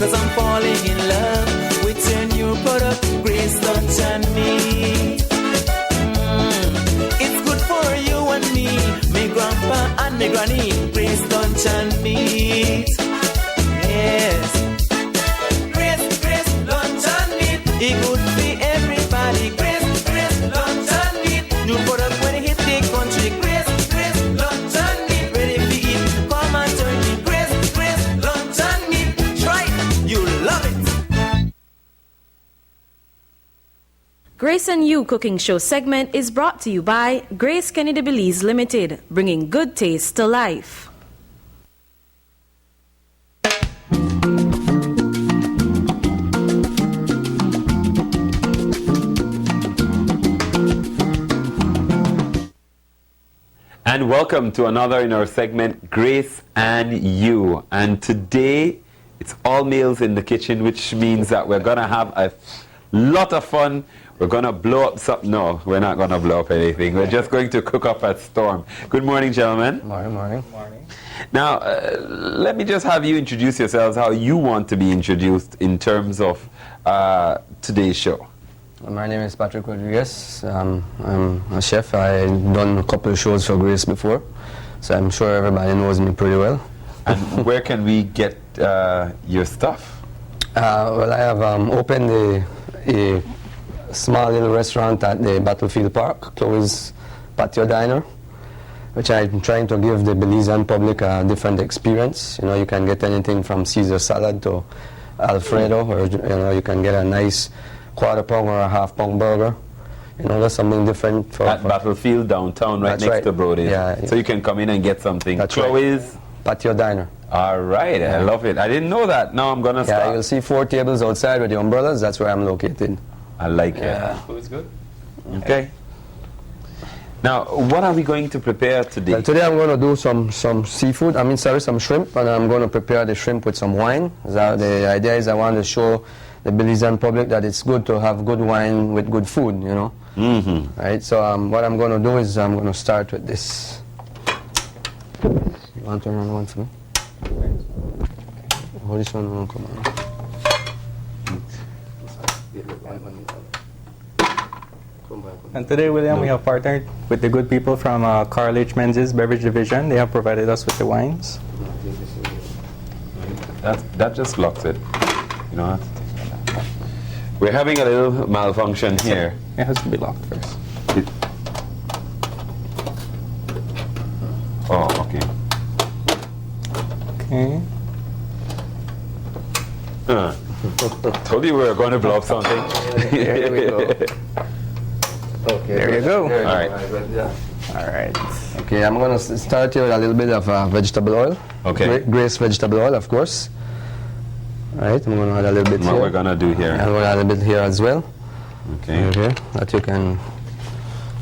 'cause I'm falling in love with your new product, Grace Lunch and Meat. It's good for you and me, me grandpa and me granny, Grace Lunch and Meat. Yes, Grace Lunch and Meat. It good for everybody, Grace Lunch and Meat. New product when it hit the country, Grace Lunch and Meat. Ready for eat, come and join me, Grace Lunch and Meat. Try it, you'll love it. Grace and You Cooking Show segment is brought to you by Grace Kennedy Belize Limited, bringing good taste to life. And welcome to another in our segment, Grace and You. And today, it's all meals in the kitchen, which means that we're going to have a lot of fun. We're going to blow up something. No, we're not going to blow up anything. We're just going to cook up a storm. Good morning, gentlemen. Morning. Now, let me just have you introduce yourselves, how you want to be introduced in terms of today's show. My name is Patrick Rodriguez. I'm a chef. I've done a couple of shows for Grace before, so I'm sure everybody knows me pretty well. And where can we get your stuff? Well, I have opened a small little restaurant at the Battlefield Park, Chloe's Patio Diner, which I'm trying to give the Belizean public a different experience. You know, you can get anything from Caesar salad to Alfredo, or you can get a nice quarter-pound or a half-pound burger. You know, there's something different for Battlefield downtown, right next to Brody's. Yeah. So you can come in and get something. That's Chloe's right. Patio Diner. All right, I love it. I didn't know that. Now I'm gonna start. Yeah, you'll see 4 tables outside with the umbrellas. That's where I'm located. I like it. Food's good. Okay. Now, what are we going to prepare today? Well, today I'm going to do some seafood. Some shrimp, and I'm going to prepare the shrimp with some wine. The idea is I want to show the Belizean public that it's good to have good wine with good food, you know. Mm-hmm. Right. So what I'm going to do is I'm going to start with this. You want to run one for me? Hold this one, come on. And today, William, we have partnered with the good people from Carl H. Menzies Beverage Division. They have provided us with the wines. That just locks it. You know what? We're having a little malfunction here. It has to be locked first. Oh, okay. Told you we were going to blow up something. There we go. Okay. There you go. All right. All right. Okay, I'm going to start here with a little bit of vegetable oil. Okay. Grace vegetable oil, of course. All right, I'm going to add a little bit What here. we're going to do here. I'm going to add a bit here as well. Okay. Okay, that you can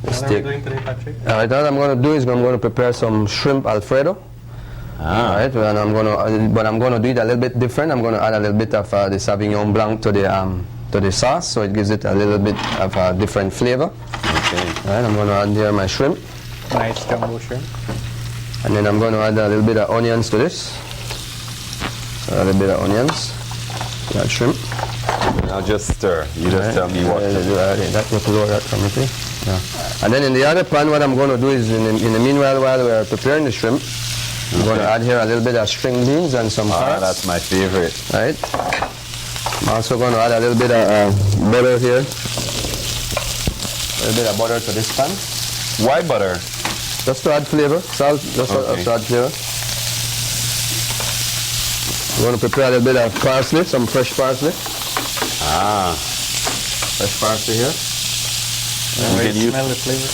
just What are we take. doing today, Patrick? All right, what I'm going to do is I'm going to prepare some shrimp Alfredo. All right, and I'm going to do it a little bit different. I'm going to add a little bit of the Sauvignon Blanc to the sauce, so it gives it a little bit of a different flavor. Okay. All right, I'm going to add here my shrimp. Nice jumbo shrimp. And then I'm going to add a little bit of onions to this. A little bit of onions. That shrimp. I'll just stir. You just tell me what to do. That you can lower that from it. Yeah. And then in the other pan, what I'm going to do is, in the meanwhile, while we're preparing the shrimp, I'm going to add here a little bit of string beans and some carrots. That's my favorite. Right. I'm also going to add a little bit of butter here. A little bit of butter to this pan. Why butter? Just to add flavor. Salt, just to add flavor. I'm going to prepare a little bit of parsley, some fresh parsley. Fresh parsley here. You can use Smell the flavor.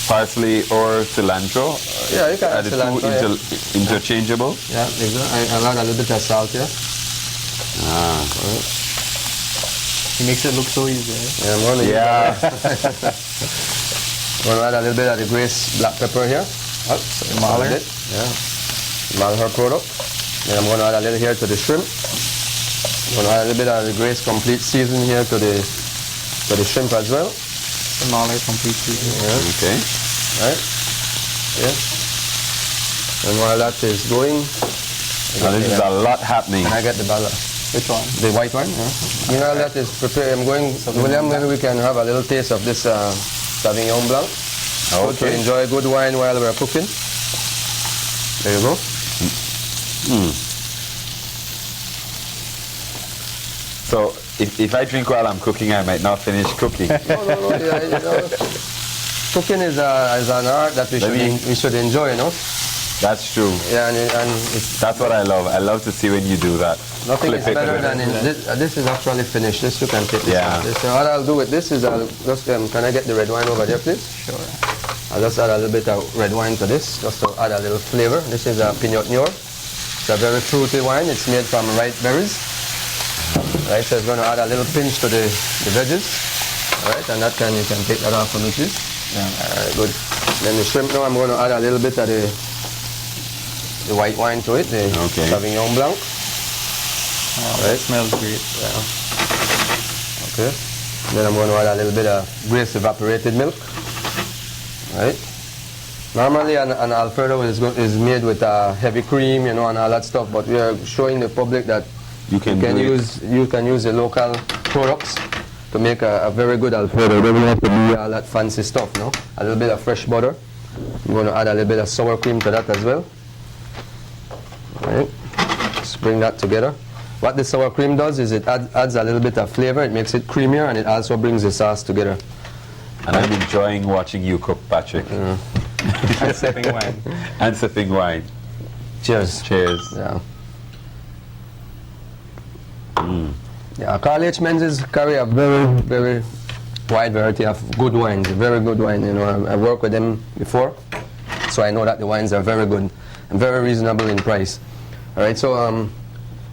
parsley or cilantro. Yeah, you can Are add the cilantro. two interchangeable? Yeah, exactly. I'll add a little bit of salt here. It makes it look so easy, right? Yeah, I'm going to add a little bit of the Grace black pepper here. Mahler. Yeah. Mahler product. Then I'm going to add a little here to the shrimp. I'm going to add a little bit of the Grace complete season here to the shrimp as well. The Mahler complete season. Yeah. Okay. Right. Yeah. And while that is going, Now this is a lot happening. can I get the ball? Which one? The white wine. Yeah. Meanwhile, that is prepared. I'm going. William, maybe we can have a little taste of this Sauvignon Blanc. Good to enjoy good wine while we're cooking. There you go. So if I drink while I'm cooking, I might not finish cooking. No. Yeah, you know, cooking is an art that we should enjoy, you know. That's true. Yeah, and That's what I love. I love to see when you do that. nothing Flip is it. better than this is actually finished. This you can take this. Yeah. Out. This, what I'll do with this is I'll just can I get the red wine over there, please? Sure. I'll just add a little bit of red wine to this, just to add a little flavor. This is a Pinot Noir. It's a very fruity wine. It's made from ripe berries. Right, so it's going to add a little pinch to the veggies. All right, and that you can take that off for me, please. Yeah. All right, good. Then the shrimp now, I'm going to add a little bit of the white wine to it, the Sauvignon Blanc. Oh, that smells great. Yeah. Okay. Then I'm going to add a little bit of Grace evaporated milk. Right. Normally an Alfredo is made with heavy cream, you know, and all that stuff, but we are showing the public that you can use the local products to make a very good Alfredo. You don't have to do all that fancy stuff, no? A little bit of fresh butter. I'm going to add a little bit of sour cream to that as well. Right. Just bring that together. What the sour cream does is it adds a little bit of flavor. It makes it creamier, and it also brings the sauce together. And I'm enjoying watching you cook, Patrick. And sipping wine. And sipping wine. Cheers. Cheers. Yeah. Yeah, Carl H. Menzies carry a very, very wide variety of good wines. Very good wine. You know, I've worked with them before, so I know that the wines are very good and very reasonable in price. All right, so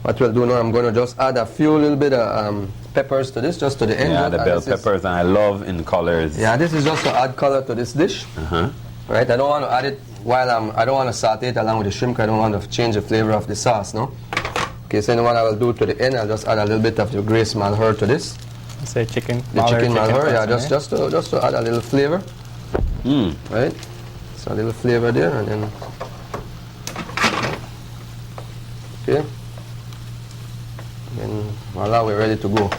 what we'll do now, I'm going to just add a few little bit of peppers to this, just to the end. Yeah, the bell peppers, and I love in colors. Yeah, this is just to add color to this dish. Right, I don't want to add it I don't want to saute it along with the shrimp. I don't want to change the flavor of the sauce, no? Okay, so then what I will do to the end, I'll just add a little bit of the Grace Malheur to this. Say chicken. The chicken Malheur, yeah, pasta, just to add a little flavor. Right, so a little flavor there, and then okay, and voila, we're ready to go.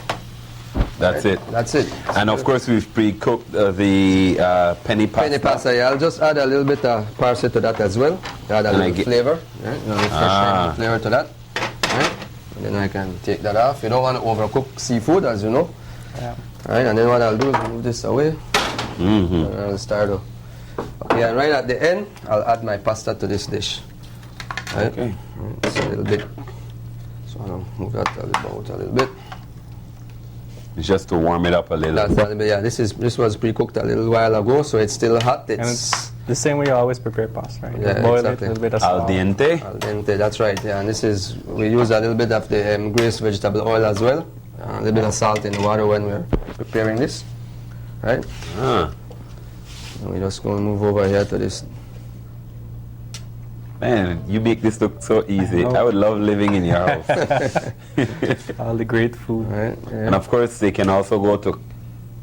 That's it. That's it. And of course, we've pre-cooked the penne pasta. Penne pasta, yeah. I'll just add a little bit of parsley to that as well. Add a little flavor, right? A little fresh flavor to that. Right? And then I can take that off. You don't want to overcook seafood, as you know. Yeah. Right? And then what I'll do is move this away. And I'll start to. Okay, and right at the end, I'll add my pasta to this dish. Right? Okay. Just a little bit. So I'll move that a little bit. Just to warm it up a little. Yeah, this was pre-cooked a little while ago, so it's still hot. And it's the same way you always prepare pasta, right? Yeah, boil exactly. it, a little bit of Al salt. dente. Al dente, that's right. Yeah, and we use a little bit of the Grace vegetable oil as well. A little bit of salt in the water when we're preparing this, right? And we just going to move over here to this. Man, you make this look so easy. I would love living in your house. All the great food. Right? Yeah. And of course, they can also go to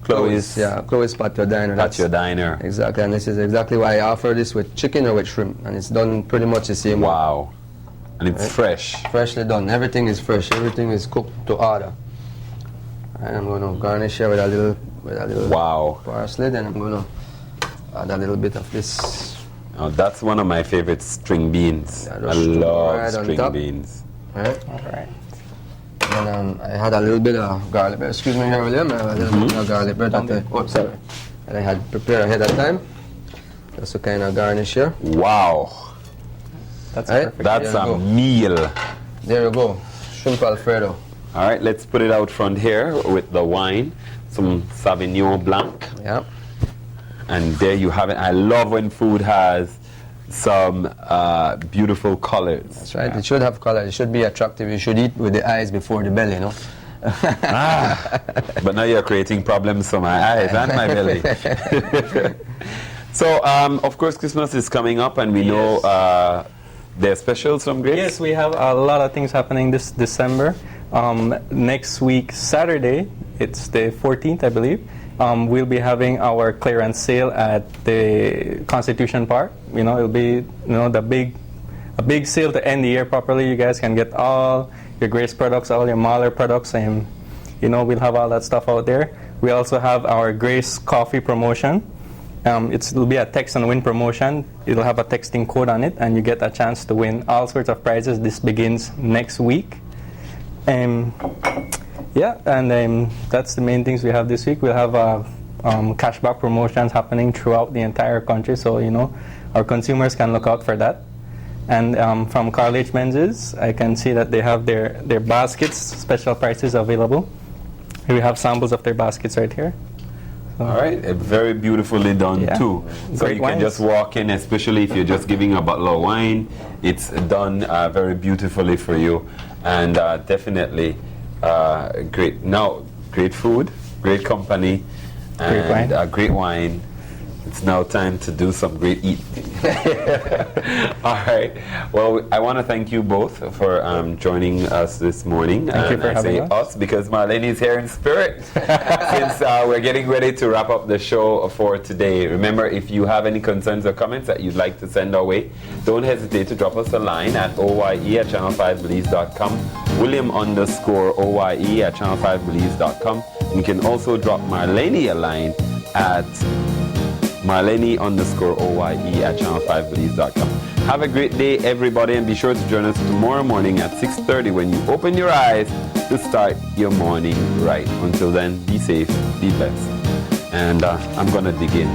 Chloe's. Yeah, Chloe's Patio Diner. Patio Diner. Exactly, and this is exactly why I offer this with chicken or with shrimp, and it's done pretty much the same way. Wow. And it's fresh. Freshly done. Everything is fresh. Everything is cooked to order. And I'm going to garnish here with a little parsley. Then I'm going to add a little bit of this. Oh, that's one of my favorite string beans. Yeah, I love string beans. Right. All right. And I had a little bit of garlic bread. Excuse me here, William. I had a little bit of garlic bread that I had prepared ahead of time. Just to kind of garnish here. Wow. That's right? perfect. That's a meal. There you go. Shrimp Alfredo. All right, let's put it out front here with the wine. Some Sauvignon Blanc. Yeah. And there you have it. I love when food has some beautiful colors. That's right. It should have color. It should be attractive. You should eat with the eyes before the belly, you know? But now you're creating problems for my eyes and my belly. So, of course, Christmas is coming up, and we know there are specials from Grace. Yes, we have a lot of things happening this December. Next week, Saturday, it's the 14th, I believe. We'll be having our clearance sale at the Constitution Park. You know, it'll be the big a big sale to end the year properly. You guys can get all your Grace products, all your Mahler products, and we'll have all that stuff out there. We also have our Grace coffee promotion. It'll be a text and win promotion. It'll have a texting code on it, and you get a chance to win all sorts of prizes. This begins next week. That's the main things we have this week. We'll have cashback promotions happening throughout the entire country, so our consumers can look out for that. And from Carl H. Menzies, I can see that they have their baskets, special prices available. We have samples of their baskets right here. So, all right, very beautifully done too. So Great you wines. can just walk in, especially if you're just giving a bottle of wine. It's done very beautifully for you, and definitely great. Now, great food, great company, and great wine. It's now time to do some great eating. All right. Well, I want to thank you both for joining us this morning. Thank you for having us because Marlene is here in spirit since we're getting ready to wrap up the show for today. Remember, if you have any concerns or comments that you'd like to send our way, don't hesitate to drop us a line at oye@channel5belize.com, William_oye@channel5belize.com. And you can also drop Marlene a line at Marlene_oye@channel5belize.com. Have a great day, everybody, and be sure to join us tomorrow morning at 6:30 when you open your eyes to start your morning right. Until then, be safe, be blessed. And I'm going to dig in.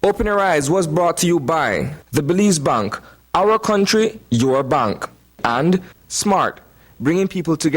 Open Your Eyes was brought to you by the Belize Bank, our country, your bank, and Smart, bringing people together.